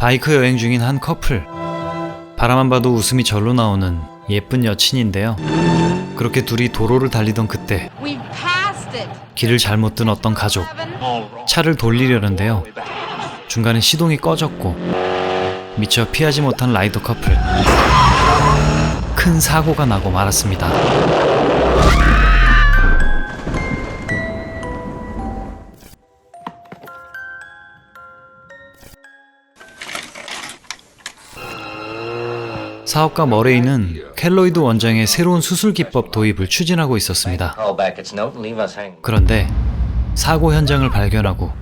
바이크 여행 중인 한 커플. 바라만 봐도 웃음이 절로 나오는 예쁜 여친인데요. 그렇게 둘이 도로를 달리던 그때 길을 잘못 든 어떤 가족. 차를 돌리려는데요. 중간에 시동이 꺼졌고 미처 피하지 못한 라이더 커플. 큰 사고가 나고 말았습니다. 사업가 머레이는 켈로이드 원장의 새로운 수술 기법 도입을 추진하고 있었습니다. 그런데 사고 현장을 발견하고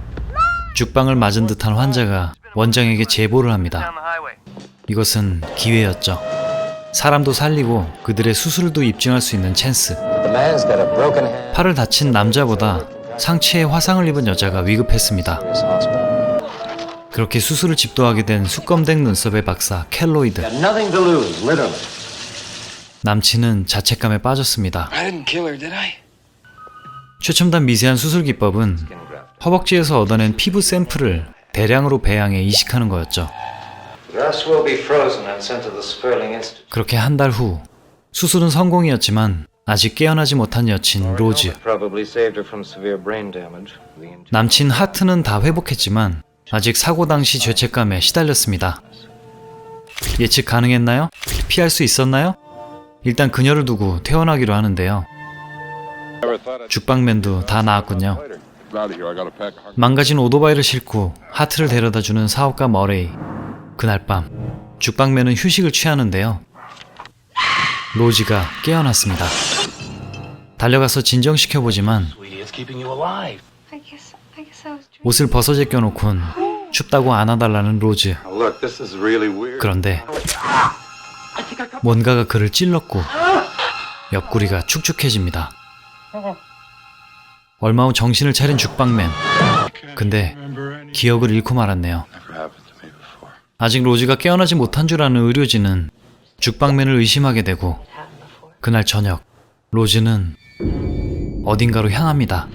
죽방을 맞은 듯한 환자가 원장에게 제보를 합니다. 이것은 기회였죠. 사람도 살리고 그들의 수술도 입증할 수 있는 찬스. 팔을 다친 남자보다 상체에 화상을 입은 여자가 위급했습니다. 그렇게 수술을 집도하게 된 수검댕 눈썹의 박사 켈로이드. 남친은 자책감에 빠졌습니다. 최첨단 미세한 수술 기법은 허벅지에서 얻어낸 피부 샘플을 대량으로 배양해 이식하는 거였죠. 그렇게 한 달 후 수술은 성공이었지만 아직 깨어나지 못한 여친 로즈. 남친 하트는 다 회복했지만 아직 사고 당시 죄책감에 시달렸습니다. 예측 가능했나요? 피할 수 있었나요? 일단 그녀를 두고 퇴원하기로 하는데요. 죽방맨도 다 나았군요. 망가진 오토바이를 싣고 하트를 데려다주는 사업가 머레이. 그날 밤 죽방맨은 휴식을 취하는데요. 로지가 깨어났습니다. 달려가서 진정시켜보지만 옷을 벗어 제껴놓곤 춥다고 안아달라는 로즈. 그런데 뭔가가 그를 찔렀고 옆구리가 축축해집니다. 얼마 후 정신을 차린 죽방맨. 근데 기억을 잃고 말았네요. 아직 로즈가 깨어나지 못한 줄 아는 의료진은 죽방맨을 의심하게 되고 그날 저녁 로즈는 어딘가로 향합니다.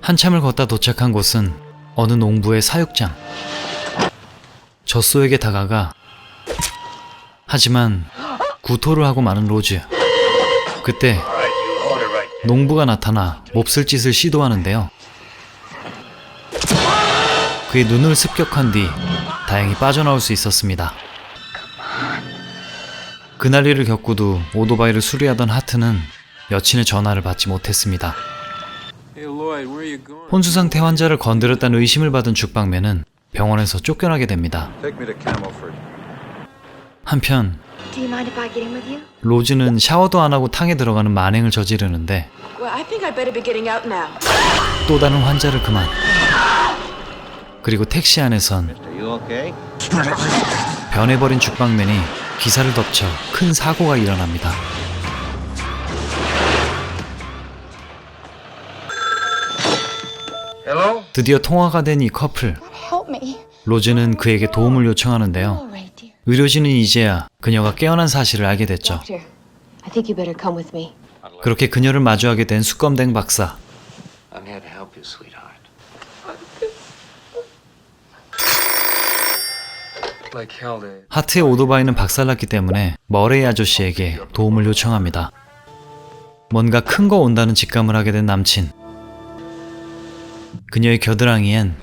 한참을 걷다 도착한 곳은 어느 농부의 사육장. 젖소에게 다가가 하지만 구토를 하고 마는 로즈. 그때 농부가 나타나 몹쓸 짓을 시도하는데요. 그의 눈을 습격한 뒤 다행히 빠져나올 수 있었습니다. 그날 일을 겪고도 오토바이를 수리하던 하트는 여친의 전화를 받지 못했습니다. 혼수 상태 환자를 건드렸다는 의심을 받은 죽방맨은 병원에서 쫓겨나게 됩니다. 한편 로즈는 샤워도 안 하고 탕에 들어가는 만행을 저지르는데 또 다른 환자를 그만. 그리고 택시 안에선 변해버린 죽방맨이 기사를 덮쳐 큰 사고가 일어납니다. 드디어 통화가 된 이 커플. 로즈는 그에게 도움을 요청하는데요. 의료진은 이제야 그녀가 깨어난 사실을 알게 됐죠. 그렇게 그녀를 마주하게 된 수검댕 박사. 하트의 오토바이는 박살났기 때문에 머레이 아저씨에게 도움을 요청합니다. 뭔가 큰 거 온다는 직감을 하게 된 남친. 그녀의 겨드랑이엔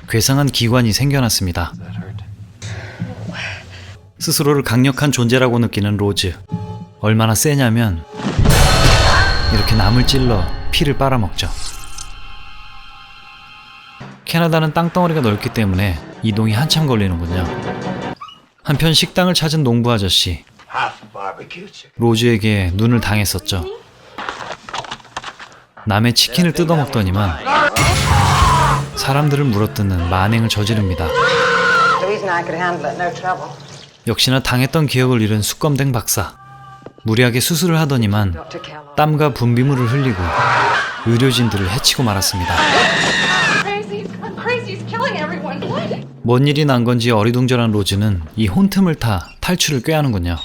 괴상한 기관이 생겨났습니다. 스스로를 강력한 존재라고 느끼는 로즈. 얼마나 세냐면 이렇게 남을 찔러 피를 빨아먹죠. 캐나다는 땅덩어리가 넓기 때문에 이동이 한참 걸리는군요. 한편 식당을 찾은 농부 아저씨. 로즈에게 눈을 당했었죠. 남의 치킨을 뜯어먹더니만 사람들을 물어뜯는 만행을 저지릅니다. 역시나 당했던 기억을 잃은 수검댕 박사. 무리하게 수술을 하더니만 땀과 분비물을 흘리고 의료진들을 해치고 말았습니다. 뭔 일이 난 건지 어리둥절한 로즈는 이 혼틈을 타 탈출을 꾀하는군요.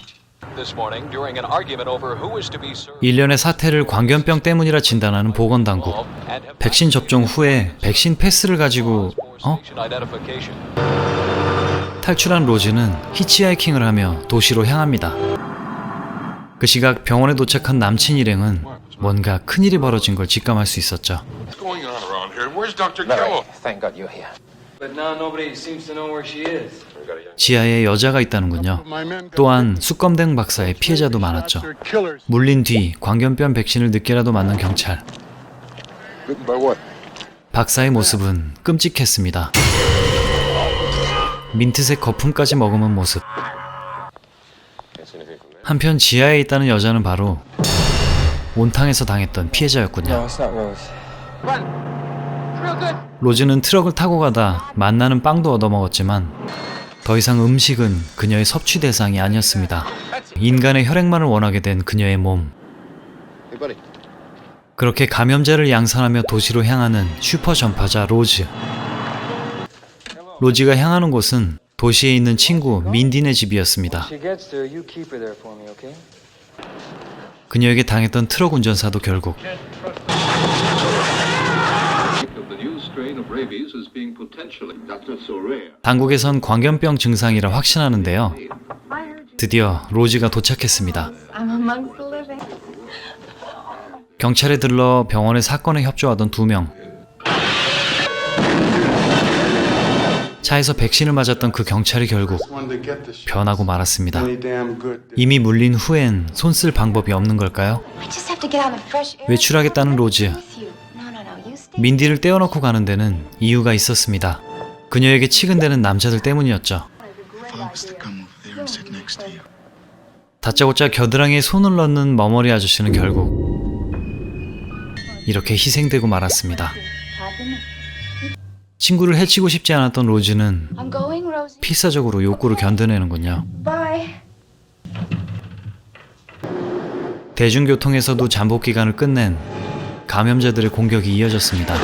일련의 사태를 광견병 때문이라 진단하는 보건당국. 백신 접종 후에 백신 패스를 가지고 탈출한 로즈는 히치하이킹을 하며 도시로 향합니다. 그 시각 병원에 도착한 남친 일행은 뭔가 큰일이 벌어진 걸 직감할 수 있었죠. What's going on around here? Where's Dr. Killo? Thank God you're here. But now nobody seems to know where she is. 지하에 여자가 있다는군요. 또한 수검댕 박사의 피해자도 많았죠. 물린 뒤 광견병 백신을 늦게라도 맞는 경찰. Bitten by what? 박사의 모습은 끔찍했습니다. 민트색 거품까지 머금은 모습. 한편 지하에 있다는 여자는 바로 온탕에서 당했던 피해자였군요. No, it's not Rose. 로즈는 트럭을 타고 가다 만나는 빵도 얻어먹었지만 더 이상 음식은 그녀의 섭취 대상이 아니었습니다. 인간의 혈액만을 원하게 된 그녀의 몸. Hey, buddy. 그렇게 감염자를 양산하며 도시로 향하는 슈퍼 전파자 로즈. 로즈가 향하는 곳은 도시에 있는 친구 민디네 집이었습니다. She gets there, you keep her there for me, okay? 그녀에게 당했던 트럭 운전사도 결국 당국에선 광견병 증상이라 확신하는데요. 드디어 로즈가 도착했습니다. I'm amongst the living. 경찰에 들러 병원의 사건에 협조하던 2명. 차에서 백신을 맞았던 그 경찰이 결국 변하고 말았습니다. 이미 물린 후엔 손 쓸 방법이 없는 걸까요? I just have to get out in the fresh air. 외출하겠다는 로즈. With you. No, you stay. 민디를 떼어놓고 가는 데는 이유가 있었습니다. 그녀에게 치근대는 남자들 때문이었죠. 다짜고짜 겨드랑이에 손을 넣는 머머리 아저씨는 결국 이렇게 희생되고 말았습니다. 친구를 해치고 싶지 않았던 로즈는 I'm going, Rosie. 필사적으로 욕구를 견뎌내는군요. Bye. 대중교통에서도 잠복 기간을 끝낸 감염자들의 공격이 이어졌습니다.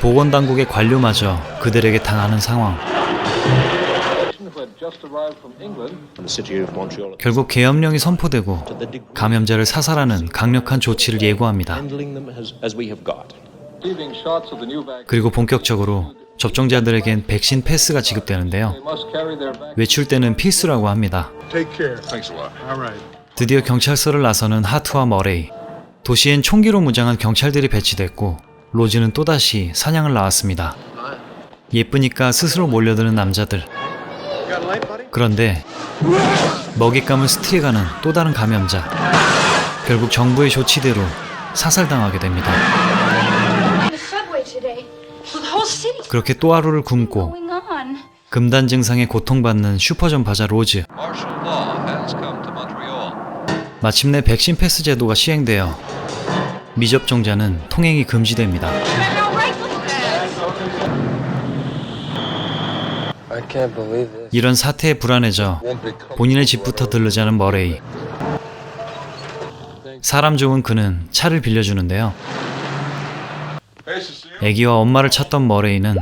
보건당국의 관료마저 그들에게 당하는 상황. 결국 계엄령이 선포되고 감염자를 사살하는 강력한 조치를 예고합니다. 그리고 본격적으로 접종자들에겐 백신 패스가 지급되는데요. 외출 때는 필수라고 합니다. 드디어 경찰서를 나서는 하트와 머레이. 도시엔 총기로 무장한 경찰들이 배치됐고 로즈는 또다시 사냥을 나왔습니다. 예쁘니까 스스로 몰려드는 남자들. 그런데 먹잇감을 스틸해가는 또 다른 감염자. 결국 정부의 조치대로 사살당하게 됩니다. The subway today. The whole city. 그렇게 또 하루를 굶고 Going on. 금단 증상에 고통받는 슈퍼전파자 로즈. 마침내 백신 패스 제도가 시행되어 미접종자는 통행이 금지됩니다. I can't believe this. 이런 사태에 불안해져 본인의 집부터 들르자는 머레이. 사람 좋은 그는 차를 빌려주는데요. 애기와 엄마를 찾던 머레이는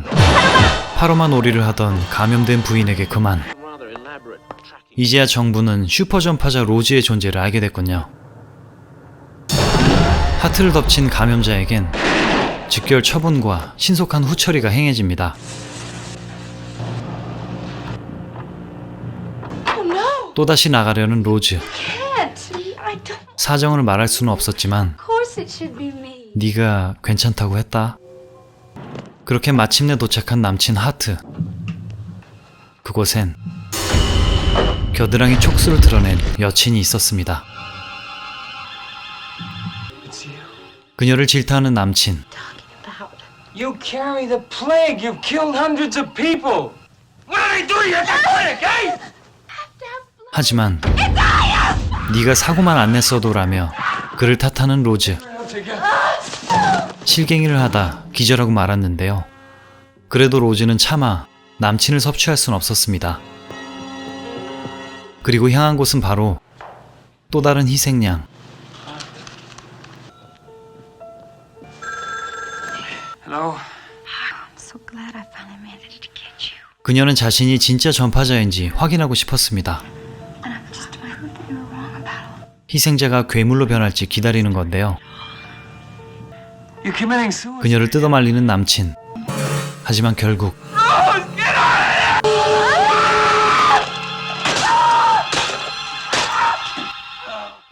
파로마 놀이를 하던 감염된 부인에게 그만. 이제야 정부는 슈퍼전파자 로즈의 존재를 알게 됐군요. 하트를 덮친 감염자에겐 즉결 처분과 신속한 후처리가 행해집니다. Oh no. 또다시 나가려는 로즈. Can't. I don't. 사정을 말할 수는 없었지만 Of course it should be me. 네가 괜찮다고 했다. 그렇게 마침내 도착한 남친 하트. 그곳엔 겨드랑이 촉수를 드러낸 여친이 있었습니다. 그녀를 질타하는 남친. You carry the plague. You've killed hundreds of people. What did I do to you? It's a plague, eh? 하지만 네가 사고만 안 냈어도라며 그를 탓하는 로즈. 실갱이를 하다 기절하고 말았는데요. 그래도 로즈는 차마 남친을 섭취할 순 없었습니다. 그리고 향한 곳은 바로 또 다른 희생양. Hello. I'm so glad I finally managed to get you. 그녀는 자신이 진짜 전파자인지 확인하고 싶었습니다. And I'm just glad that you were wrong about all. 희생자가 괴물로 변할지 기다리는 건데요. You're committing suicide. 그녀를 뜯어말리는 남친. 하지만 결국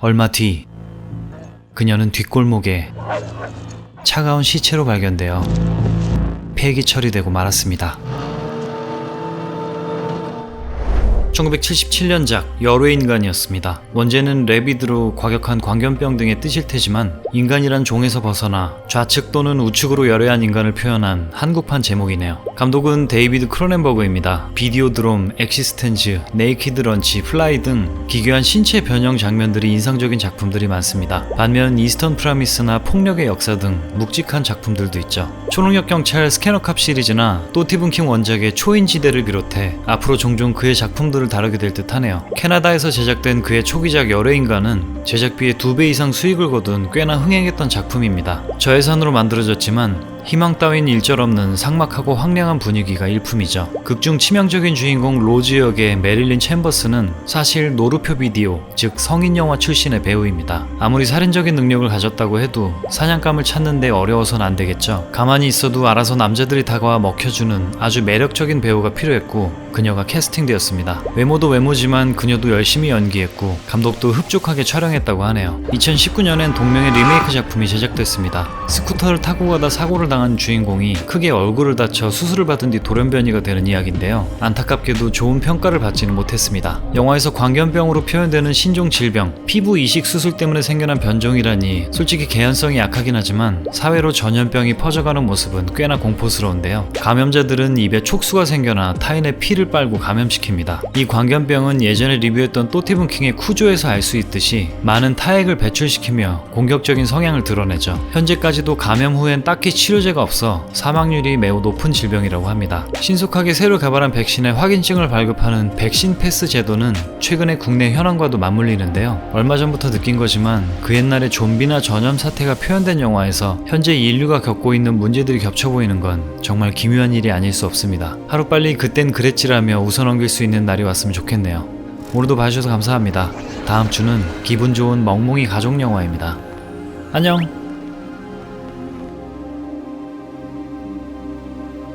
얼마 뒤 그녀는 뒷골목에 차가운 시체로 발견되어 폐기 처리되고 말았습니다. 1977년작 열외 인간이었습니다. 원제는 레비드로 과격한 광견병 등의 뜻일 테지만 인간이란 종에서 벗어나 좌측 또는 우측으로 열외한 인간을 표현한 한국판 제목이네요. 감독은 데이비드 크로넨버그입니다. 비디오드롬, 엑시스텐즈, 네이키드 런치, 플라이 등 기괴한 신체 변형 장면들이 인상적인 작품들이 많습니다. 반면 이스턴 프라미스나 폭력의 역사 등 묵직한 작품들도 있죠. 초능력 경찰 스캐너캅 시리즈나 또 스티븐 킹 원작의 초인지대를 비롯해 앞으로 종종 그의 작품들을 다루게 될 듯하네요. 캐나다에서 제작된 그의 초기작 열애인간은 제작비의 2배 이상 수익을 거둔 꽤나 흥행했던 작품입니다. 저예산으로 만들어졌지만 희망 따윈 일절없는 삭막하고 황량한 분위기가 일품이죠. 극중 치명적인 주인공 로즈 역의 메릴린 챔버스는 사실 노르표 비디오, 즉 성인 영화 출신의 배우입니다. 아무리 살인적인 능력을 가졌다고 해도 사냥감을 찾는데 어려워선 안 되겠죠. 가만히 있어도 알아서 남자들이 다가와 먹혀주는 아주 매력적인 배우가 필요했고 그녀가 캐스팅되었습니다. 외모도 외모지만 그녀도 열심히 연기했고 감독도 흡족하게 촬영했다고 하네요. 2019년엔 동명의 리메이크 작품이 제작됐습니다. 스쿠터를 타고 가다 사고를 당한 주인공이 크게 얼굴을 다쳐 수술을 받은 뒤 돌연변이가 되는 이야기인데요. 안타깝게도 좋은 평가를 받지는 못했습니다. 영화에서 광견병으로 표현되는 신종 질병, 피부 이식 수술 때문에 생겨난 변종이라니 솔직히 개연성이 약하긴 하지만 사회로 전염병이 퍼져가는 모습은 꽤나 공포스러운데요. 감염자들은 입에 촉수가 생겨나 타인의 피를 빨고 감염시킵니다. 이 광견병은 예전에 리뷰했던 또 스티븐 킹의 쿠조에서 알 수 있듯이 많은 타액을 배출시키며 공격적인 성향을 드러내죠. 현재까지도 감염 후엔 딱히 치료제가 없어 사망률이 매우 높은 질병이라고 합니다. 신속하게 새로 개발한 백신의 확인증을 발급하는 백신 패스 제도는 최근에 국내 현황과도 맞물리는데요. 얼마 전부터 느낀 거지만 그 옛날에 좀비나 전염 사태가 표현된 영화에서 현재 인류가 겪고 있는 문제들이 겹쳐 보이는 건 정말 기묘한 일이 아닐 수 없습니다. 하루빨리 그땐 그랬지라며 웃어넘길 수 있는 날이 왔으면 좋겠네요. 오늘도 봐주셔서 감사합니다. 다음 주는 기분 좋은 멍멍이 가족 영화입니다. 안녕!